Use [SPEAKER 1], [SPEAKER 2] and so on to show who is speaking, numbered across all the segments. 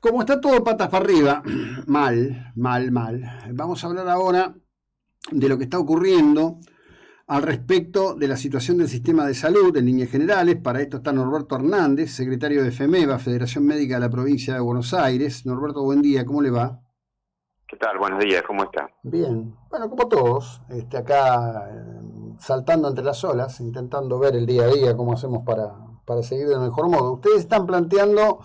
[SPEAKER 1] Como está todo patas para arriba, mal, mal, mal, vamos a hablar ahora de lo que está ocurriendo al respecto de la situación del sistema de salud en líneas generales. Para esto está Norberto Hernández, secretario de FEMEBA, Federación Médica de la Provincia de Buenos Aires. Norberto, buen día, ¿cómo le va?
[SPEAKER 2] ¿Qué tal? Buenos días, ¿cómo está?
[SPEAKER 1] Bien, bueno, como todos, acá saltando entre las olas, intentando ver el día a día cómo hacemos para seguir del mejor modo. Ustedes están planteando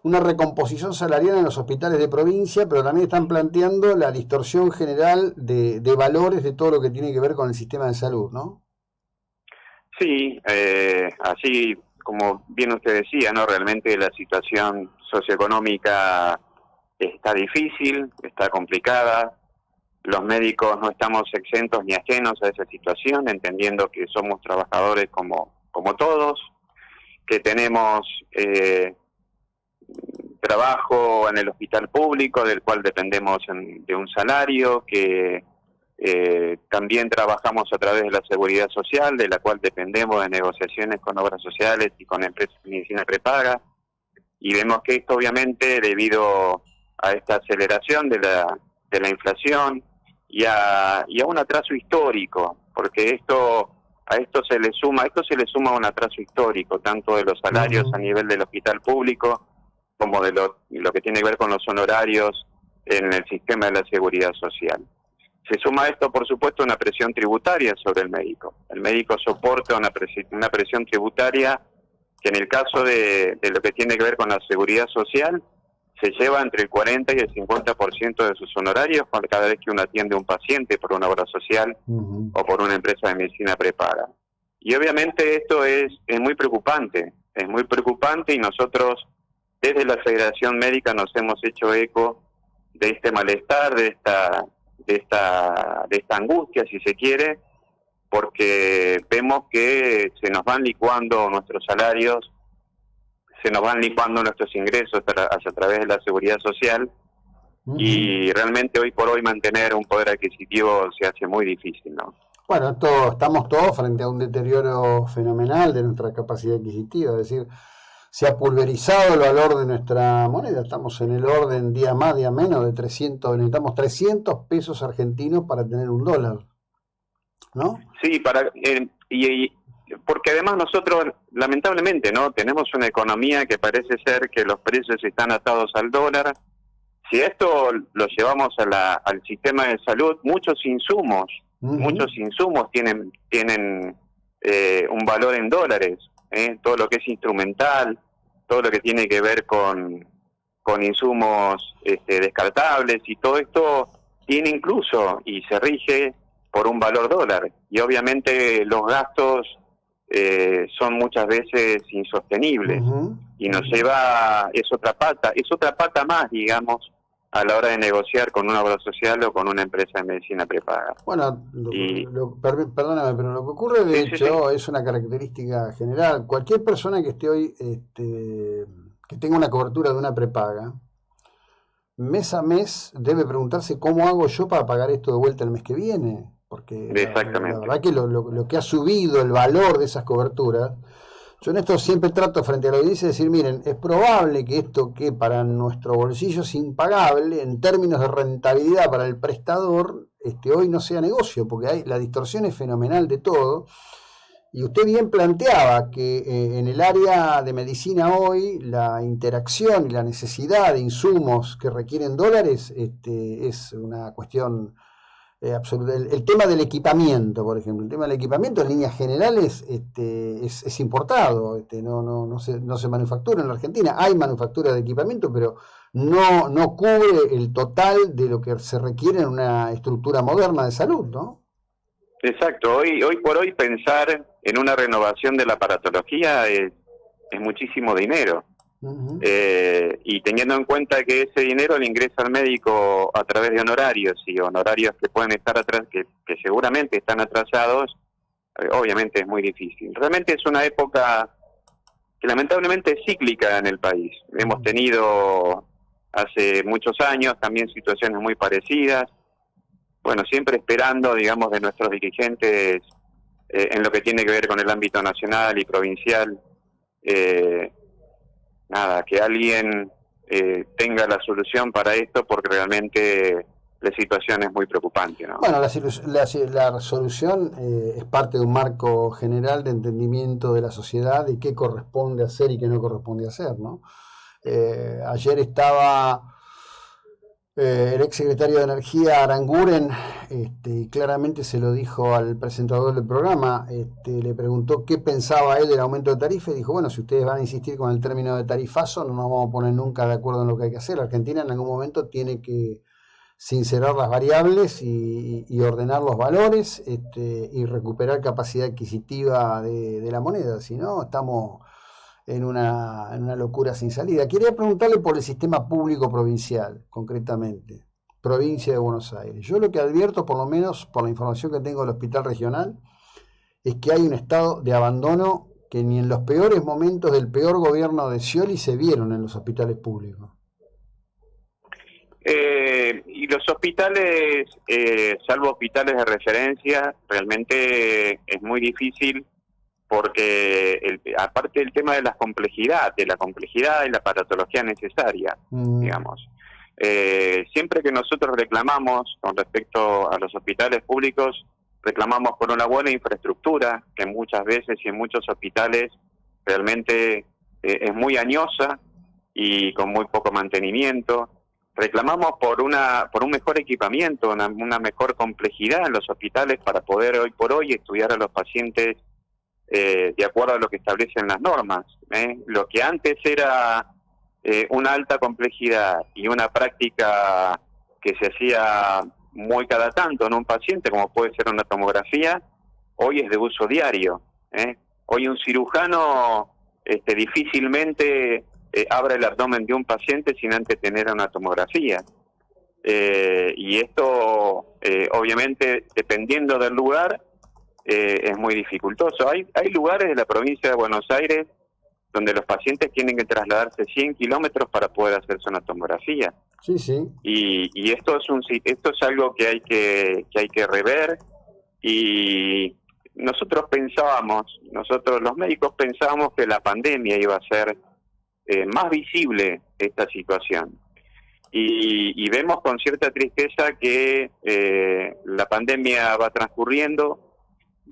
[SPEAKER 1] una recomposición salarial en los hospitales de provincia, pero también están planteando la distorsión general de valores de todo lo que tiene que ver con el sistema de salud, ¿no?
[SPEAKER 2] Sí, así como bien usted decía, ¿no? Realmente la situación socioeconómica está difícil, está complicada. Los médicos no estamos exentos ni ajenos a esa situación, entendiendo que somos trabajadores como todos, que tenemos trabajo en el hospital público, del cual dependemos de un salario, que también trabajamos a través de la seguridad social, de la cual dependemos de negociaciones con obras sociales y con empresas de medicina prepaga, y vemos que esto obviamente debido a esta aceleración de la inflación y a un atraso histórico, porque a esto se le suma un atraso histórico, tanto de los salarios a nivel del hospital público como de lo que tiene que ver con los honorarios en el sistema de la seguridad social. Se suma a esto, por supuesto, una presión tributaria sobre el médico. El médico soporta una presión tributaria que en el caso de lo que tiene que ver con la seguridad social se lleva entre el 40 y el 50% de sus honorarios cada vez que uno atiende a un paciente por una obra social o por una empresa de medicina prepaga. Y obviamente esto es muy preocupante y nosotros desde la Federación Médica nos hemos hecho eco de este malestar, de esta angustia, si se quiere, porque vemos que se nos van licuando nuestros salarios, se nos van licuando nuestros ingresos a través de la seguridad social, y realmente hoy por hoy mantener un poder adquisitivo se hace muy difícil, ¿no?
[SPEAKER 1] Bueno, estamos todos frente a un deterioro fenomenal de nuestra capacidad adquisitiva, es decir, se ha pulverizado el valor de nuestra moneda, estamos en el orden día más, día menos de 300, necesitamos 300 pesos argentinos para tener un dólar, ¿no?
[SPEAKER 2] Sí, porque además nosotros lamentablemente no tenemos una economía que parece ser que los precios están atados al dólar. Si esto lo llevamos al sistema de salud, muchos insumos tienen un valor en dólares, todo lo que es instrumental, todo lo que tiene que ver con insumos descartables, y todo esto tiene incluso y se rige por un valor dólar, y obviamente los gastos son muchas veces insostenibles, y nos lleva, es otra pata más, digamos, a la hora de negociar con una obra social o con una empresa de medicina prepaga.
[SPEAKER 1] Bueno, perdóname, pero lo que ocurre de hecho es una característica general. Cualquier persona que esté hoy, que tenga una cobertura de una prepaga, mes a mes debe preguntarse cómo hago yo para pagar esto de vuelta el mes que viene. Porque la verdad que lo que ha subido el valor de esas coberturas, yo en esto siempre trato frente a la audiencia de decir, miren, es probable que esto que para nuestro bolsillo es impagable, en términos de rentabilidad para el prestador, hoy no sea negocio, porque la distorsión es fenomenal de todo. Y usted bien planteaba que en el área de medicina hoy la interacción y la necesidad de insumos que requieren dólares es una cuestión absoluta. El tema del equipamiento, por ejemplo, el tema del equipamiento en líneas generales es importado, no se manufactura en la Argentina. Hay manufactura de equipamiento, pero no cubre el total de lo que se requiere en una estructura moderna de salud, ¿no?
[SPEAKER 2] Exacto, hoy por hoy pensar en una renovación de la aparatología es muchísimo dinero. Y teniendo en cuenta que ese dinero le ingresa al médico a través de honorarios, y honorarios que pueden estar atrás, que seguramente están atrasados, obviamente es muy difícil. Realmente es una época que lamentablemente es cíclica en el país. Hemos tenido hace muchos años también situaciones muy parecidas. Bueno, siempre esperando, digamos, de nuestros dirigentes en lo que tiene que ver con el ámbito nacional y provincial, que alguien tenga la solución para esto, porque realmente la situación es muy preocupante, ¿no?
[SPEAKER 1] Bueno, la solución es parte de un marco general de entendimiento de la sociedad de qué corresponde hacer y qué no corresponde hacer, ¿no? Ayer estaba el ex secretario de Energía, Aranguren, y claramente se lo dijo al presentador del programa, le preguntó qué pensaba él del aumento de tarifa y dijo, bueno, si ustedes van a insistir con el término de tarifazo, no nos vamos a poner nunca de acuerdo en lo que hay que hacer. Argentina en algún momento tiene que sincerar las variables y ordenar los valores, y recuperar capacidad adquisitiva de la moneda, si no estamos en una locura sin salida. Quería preguntarle por el sistema público provincial, concretamente, provincia de Buenos Aires. Yo lo que advierto, por lo menos por la información que tengo del hospital regional, es que hay un estado de abandono que ni en los peores momentos del peor gobierno de Scioli se vieron en los hospitales públicos.
[SPEAKER 2] Y los hospitales, salvo hospitales de referencia, realmente es muy difícil, porque aparte del tema de la complejidad y la paratología necesaria, digamos, siempre que nosotros reclamamos con respecto a los hospitales públicos, reclamamos por una buena infraestructura, que muchas veces y en muchos hospitales realmente es muy añosa y con muy poco mantenimiento. Reclamamos por un mejor equipamiento, una mejor complejidad en los hospitales para poder hoy por hoy estudiar a los pacientes de acuerdo a lo que establecen las normas. Lo que antes era una alta complejidad y una práctica que se hacía muy cada tanto en un paciente, como puede ser una tomografía, hoy es de uso diario. Hoy un cirujano difícilmente abre el abdomen de un paciente sin antes tener una tomografía. Y esto, obviamente, dependiendo del lugar, es muy dificultoso. Hay lugares de la provincia de Buenos Aires donde los pacientes tienen que trasladarse 100 kilómetros para poder hacerse una tomografía.
[SPEAKER 1] Sí, sí.
[SPEAKER 2] Y esto es algo que hay que rever. Y nosotros los médicos pensábamos que la pandemia iba a ser más visible esta situación. Y vemos con cierta tristeza que la pandemia va transcurriendo,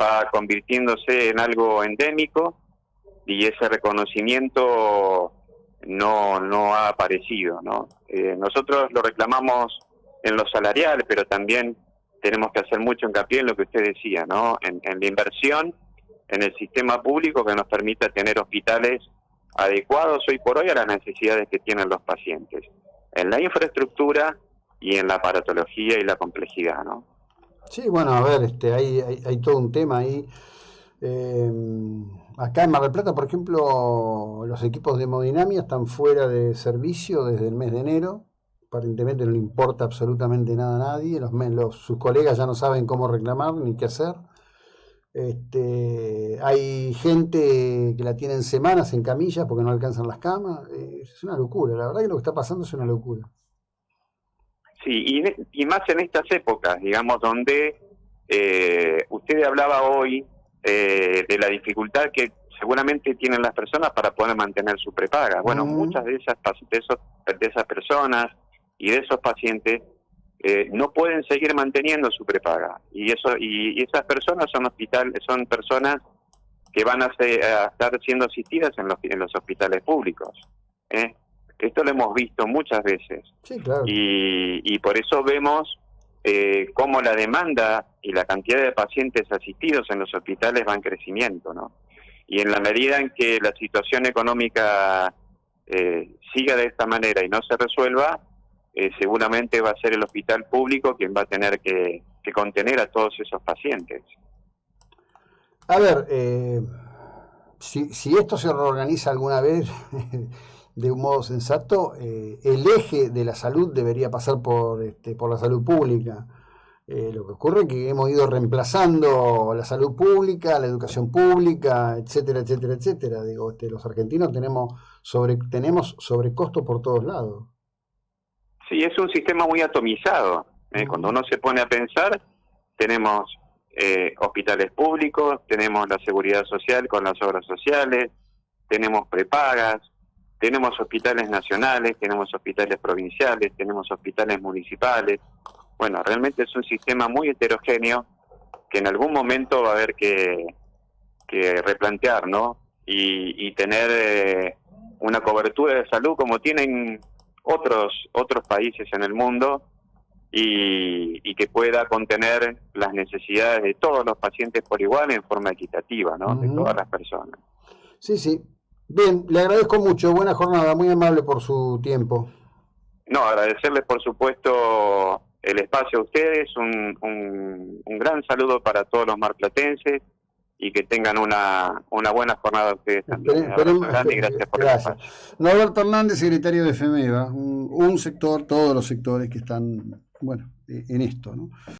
[SPEAKER 2] va convirtiéndose en algo endémico, y ese reconocimiento no ha aparecido, ¿no? Nosotros lo reclamamos en lo salarial, pero también tenemos que hacer mucho hincapié en lo que usted decía, ¿no? En la inversión en el sistema público que nos permita tener hospitales adecuados hoy por hoy a las necesidades que tienen los pacientes, en la infraestructura y en la aparatología y la complejidad, ¿no?
[SPEAKER 1] Sí, bueno, a ver, hay todo un tema ahí. Acá en Mar del Plata, por ejemplo, los equipos de hemodinamia están fuera de servicio desde el mes de enero. Aparentemente no le importa absolutamente nada a nadie. Sus colegas ya no saben cómo reclamar ni qué hacer. Hay gente que la tienen semanas en camillas porque no alcanzan las camas. Es una locura, la verdad que lo que está pasando es una locura.
[SPEAKER 2] Sí, y más en estas épocas, digamos, donde usted hablaba hoy de la dificultad que seguramente tienen las personas para poder mantener su prepaga. Bueno, muchas de esas personas y de esos pacientes no pueden seguir manteniendo su prepaga, y esas personas son personas que van a estar siendo asistidas en los hospitales públicos. Esto lo hemos visto muchas veces.
[SPEAKER 1] Sí, claro.
[SPEAKER 2] Y por eso vemos cómo la demanda y la cantidad de pacientes asistidos en los hospitales va en crecimiento, ¿no? Y en la medida en que la situación económica siga de esta manera y no se resuelva, seguramente va a ser el hospital público quien va a tener que contener a todos esos pacientes.
[SPEAKER 1] A ver, si esto se reorganiza alguna vez de un modo sensato, el eje de la salud debería pasar por la salud pública. Lo que ocurre es que hemos ido reemplazando la salud pública, la educación pública, etcétera, etcétera, etcétera. Digo, los argentinos tenemos sobrecosto por todos lados.
[SPEAKER 2] Sí, es un sistema muy atomizado. Cuando uno se pone a pensar, tenemos hospitales públicos, tenemos la seguridad social con las obras sociales, tenemos prepagas, tenemos hospitales nacionales, tenemos hospitales provinciales, tenemos hospitales municipales. Bueno, realmente es un sistema muy heterogéneo que en algún momento va a haber que replantear, ¿no? Y tener una cobertura de salud como tienen otros países en el mundo, y que pueda contener las necesidades de todos los pacientes por igual en forma equitativa, ¿no? De todas las personas.
[SPEAKER 1] Sí, sí. Bien, le agradezco mucho. Buena jornada, muy amable por su tiempo.
[SPEAKER 2] No, agradecerles por supuesto el espacio a ustedes, un gran saludo para todos los marplatenses y que tengan una buena jornada ustedes también. Y gracias por el espacio.
[SPEAKER 1] Norberto Hernández, secretario de FEMEVA, un sector, todos los sectores que están, bueno, en esto, ¿no?